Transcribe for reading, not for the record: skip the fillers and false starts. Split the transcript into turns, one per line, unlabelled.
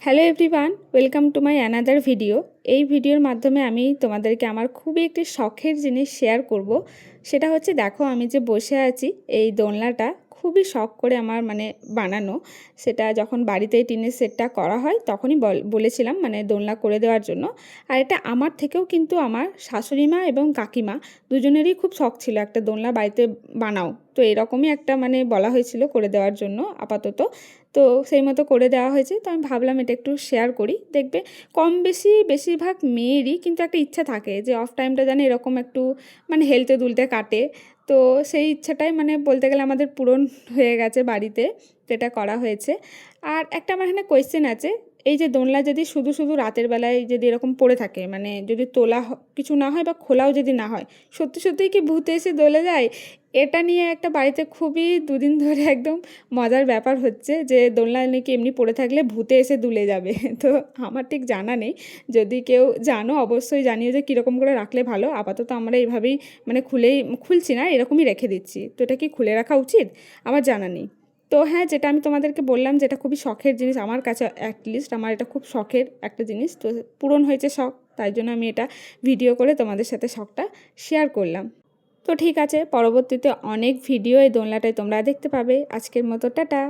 Hello everyone, welcome to my another video. এই ভিডিওর মাধ্যমে আমি তোমাদেরকে আমার খুবই একটি শখের জিনিস শেয়ার করব। সেটা হচ্ছে, দেখো আমি যে বসে আছি, এই দোলনাটা খুবই শখ করে আমার বানানো। সেটা যখন বাড়িতে টিনের সেটটা করা হয় তখনই বলেছিলাম দোলনা করে দেওয়ার জন্য। আর এটা আমার থেকেও কিন্তু আমার শাশুড়ি মা এবং কাকিমা দুজনেরই খুব শখ ছিল একটা দোলনা বাড়িতে বানাও। তো এরকমই একটা বলা হয়েছিল করে দেওয়ার জন্য আপাতত। তো সেই মতো করে দেওয়া হয়েছে। তো আমি ভাবলাম এটা একটু শেয়ার করি। দেখবে কম বেশি বেশিরভাগ মেয়েরই কিন্তু একটা ইচ্ছা থাকে যে অফ টাইমটা যেন এরকম একটু হেলতে দুলতে কাটে। তো সেই ইচ্ছাটাই বলতে গেলে আমাদের পূরণ হয়ে গেছে বাড়িতে। তো এটা করা হয়েছে। আর একটা আমার এখানে কোয়েশ্চেন আছে, এই যে দোলনা যদি শুধু শুধু রাতের বেলায় যদি এরকম পড়ে থাকে, যদি তোলা কিছু না হয় বা খোলাও যদি না হয়, সত্যি সত্যিই কি ভূতে এসে দোলে যায়? এটা নিয়ে একটা বাড়িতে খুবই দুদিন ধরে একদম মজার ব্যাপার হচ্ছে যে দোলনা নাকি এমনি পড়ে থাকলে ভূতে এসে দুলে যাবে। তো আমার ঠিক জানা নেই, যদি কেউ জানো অবশ্যই জানিও যে কীরকম করে রাখলে ভালো। আপাতত আমরা এইভাবেই খুলছি না, এরকমই রেখে দিচ্ছি। তো এটা কি খুলে রাখা উচিত? আমার জানা নেই। তো হ্যাঁ, যেটা আমি তোমাদেরকে বললাম যেটা খুবই শখের জিনিস আমার কাছে, অ্যাটলিস্ট আমার এটা খুব শখের একটা জিনিস। তো পূরণ হয়েছে শখ, তাই জন্য আমি এটা ভিডিও করে তোমাদের সাথে শখটা শেয়ার করলাম। তো ঠিক আছে, পরবর্তীতে অনেক ভিডিও এই দোলনাটায় তোমরা দেখতে পাবে। আজকের মতো টাটা।